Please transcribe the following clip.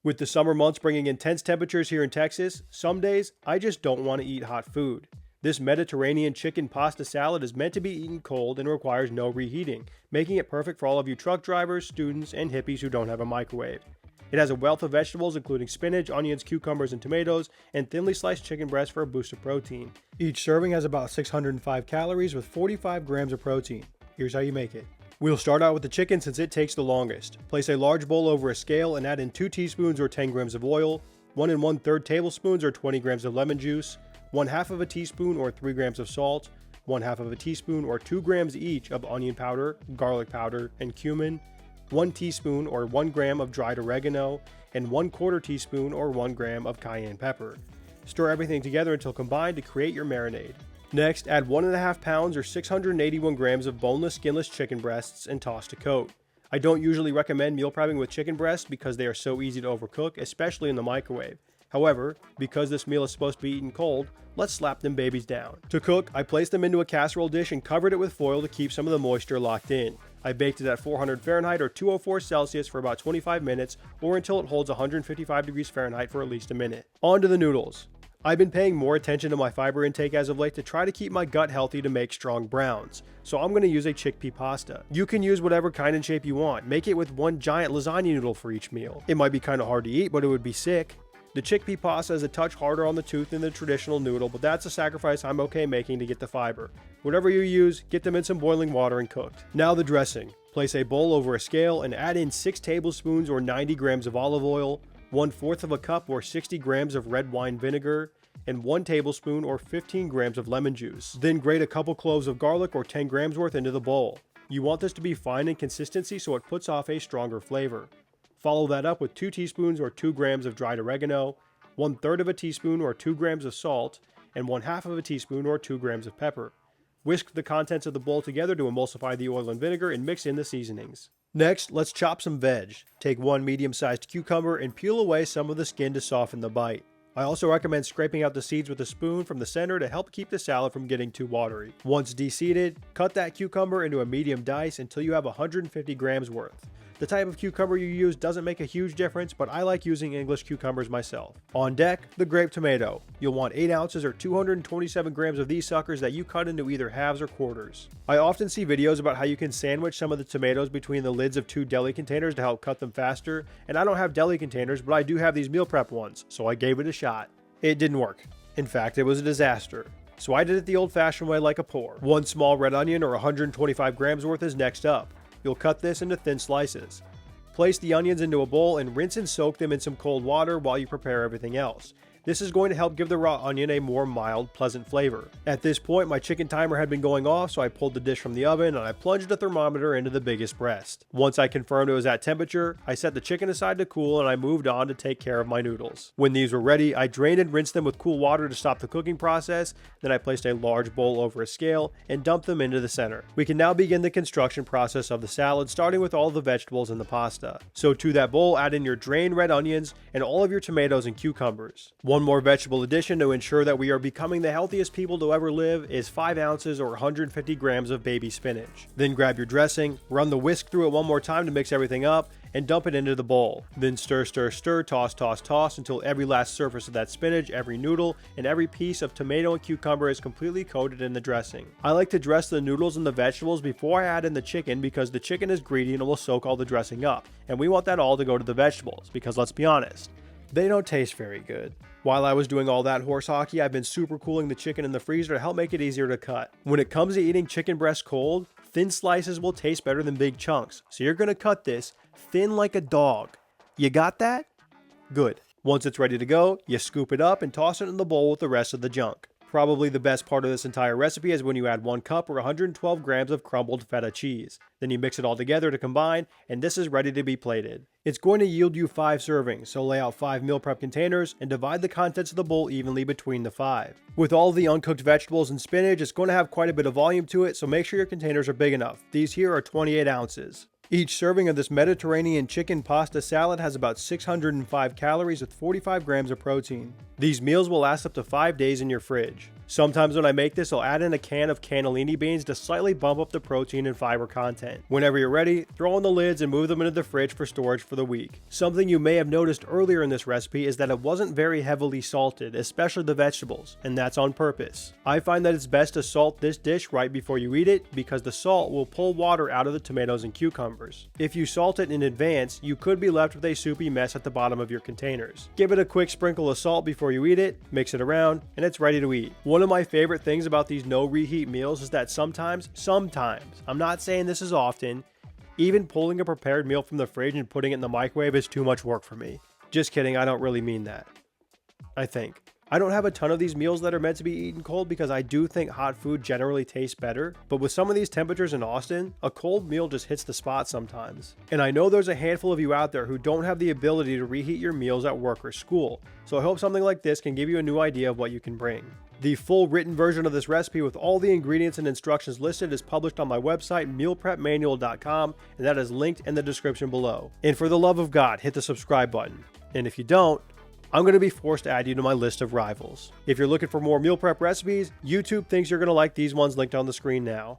With the summer months bringing intense temperatures here in Texas, some days I just don't want to eat hot food. This Mediterranean chicken pasta salad is meant to be eaten cold and requires no reheating, making it perfect for all of you truck drivers, students, and hippies who don't have a microwave. It has a wealth of vegetables including spinach, onions, cucumbers, and tomatoes, and thinly sliced chicken breast for a boost of protein. Each serving has about 605 calories with 45 grams of protein. Here's how you make it. We'll start out with the chicken since it takes the longest. Place a large bowl over a scale and add in 2 teaspoons or 10 grams of oil, 1 1/3 tablespoons or 20 grams of lemon juice, 1/2 of a teaspoon or 3 grams of salt, 1/2 of a teaspoon or 2 grams each of onion powder, garlic powder, and cumin, 1 teaspoon or 1 gram of dried oregano, and 1/4 teaspoon or 1 gram of cayenne pepper. Stir everything together until combined to create your marinade. Next, add 1.5 pounds or 681 grams of boneless, skinless chicken breasts and toss to coat. I don't usually recommend meal prepping with chicken breasts because they are so easy to overcook, especially in the microwave. However, because this meal is supposed to be eaten cold, let's slap them babies down. To cook, I placed them into a casserole dish and covered it with foil to keep some of the moisture locked in. I baked it at 400 Fahrenheit or 204 Celsius for about 25 minutes or until it holds 155 degrees Fahrenheit for at least a minute. On to the noodles. I've been paying more attention to my fiber intake as of late to try to keep my gut healthy to make strong browns, so I'm going to use a chickpea pasta. You can use whatever kind and shape you want. Make it with one giant lasagna noodle for each meal. It might be kind of hard to eat, but it would be sick. The chickpea pasta is a touch harder on the tooth than the traditional noodle, but that's a sacrifice I'm okay making to get the fiber. Whatever you use, get them in some boiling water and cooked. Now the dressing. Place a bowl over a scale and add in 6 tablespoons or 90 grams of olive oil, 1/4 of a cup or 60 grams of red wine vinegar, and 1 tablespoon or 15 grams of lemon juice. Then grate a couple cloves of garlic or 10 grams worth into the bowl. You want this to be fine in consistency so it puts off a stronger flavor. Follow that up with 2 teaspoons or 2 grams of dried oregano, 1/3 of a teaspoon or 2 grams of salt, and 1/2 of a teaspoon or 2 grams of pepper. Whisk the contents of the bowl together to emulsify the oil and vinegar and mix in the seasonings. Next, let's chop some veg. Take 1 medium-sized cucumber and peel away some of the skin to soften the bite. I also recommend scraping out the seeds with a spoon from the center to help keep the salad from getting too watery. Once de-seeded, cut that cucumber into a medium dice until you have 150 grams worth. The type of cucumber you use doesn't make a huge difference, but I like using English cucumbers myself. On deck, the grape tomato. You'll want 8 ounces or 227 grams of these suckers that you cut into either halves or quarters. I often see videos about how you can sandwich some of the tomatoes between the lids of 2 deli containers to help cut them faster, and I don't have deli containers, but I do have these meal prep ones, so I gave it a shot. It didn't work. In fact, it was a disaster. So I did it the old-fashioned way like a pour. 1 small red onion or 125 grams worth is next up. You'll cut this into thin slices. Place the onions into a bowl and rinse and soak them in some cold water while you prepare everything else. This is going to help give the raw onion a more mild, pleasant flavor. At this point, my chicken timer had been going off, so I pulled the dish from the oven and I plunged a thermometer into the biggest breast. Once I confirmed it was at temperature, I set the chicken aside to cool and I moved on to take care of my noodles. When these were ready, I drained and rinsed them with cool water to stop the cooking process. Then I placed a large bowl over a scale and dumped them into the center. We can now begin the construction process of the salad, starting with all the vegetables in the pasta. So to that bowl, add in your drained red onions and all of your tomatoes and cucumbers. One more vegetable addition to ensure that we are becoming the healthiest people to ever live is 5 ounces or 150 grams of baby spinach. Then grab your dressing, run the whisk through it one more time to mix everything up, and dump it into the bowl. Then stir, stir, stir, toss, toss, toss until every last surface of that spinach, every noodle, and every piece of tomato and cucumber is completely coated in the dressing. I like to dress the noodles and the vegetables before I add in the chicken because the chicken is greedy and will soak all the dressing up, and we want that all to go to the vegetables because let's be honest, they don't taste very good. While I was doing all that horse hockey, I've been super cooling the chicken in the freezer to help make it easier to cut. When it comes to eating chicken breast cold, thin slices will taste better than big chunks, so you're going to cut this thin like a dog. You got that? Good. Once it's ready to go, you scoop it up and toss it in the bowl with the rest of the junk. Probably the best part of this entire recipe is when you add 1 cup or 112 grams of crumbled feta cheese. Then you mix it all together to combine, and this is ready to be plated. It's going to yield you 5 servings, so lay out 5 meal prep containers and divide the contents of the bowl evenly between the 5. With all the uncooked vegetables and spinach, it's going to have quite a bit of volume to it, so make sure your containers are big enough. These here are 28 ounces. Each serving of this Mediterranean chicken pasta salad has about 605 calories with 45 grams of protein. These meals will last up to 5 days in your fridge. Sometimes when I make this, I'll add in a can of cannellini beans to slightly bump up the protein and fiber content. Whenever you're ready, throw on the lids and move them into the fridge for storage for the week. Something you may have noticed earlier in this recipe is that it wasn't very heavily salted, especially the vegetables, and that's on purpose. I find that it's best to salt this dish right before you eat it because the salt will pull water out of the tomatoes and cucumbers. If you salt it in advance, you could be left with a soupy mess at the bottom of your containers. Give it a quick sprinkle of salt before you eat it, mix it around, and it's ready to eat. One of my favorite things about these no reheat meals is that sometimes, I'm not saying this is often, even pulling a prepared meal from the fridge and putting it in the microwave is too much work for me. Just kidding, I don't really mean that. I think. I don't have a ton of these meals that are meant to be eaten cold because I do think hot food generally tastes better, but with some of these temperatures in Austin, a cold meal just hits the spot sometimes. And I know there's a handful of you out there who don't have the ability to reheat your meals at work or school, so I hope something like this can give you a new idea of what you can bring. The full written version of this recipe with all the ingredients and instructions listed is published on my website, mealprepmanual.com, and that is linked in the description below. And for the love of God, hit the subscribe button. And if you don't, I'm going to be forced to add you to my list of rivals. If you're looking for more meal prep recipes, YouTube thinks you're going to like these ones linked on the screen now.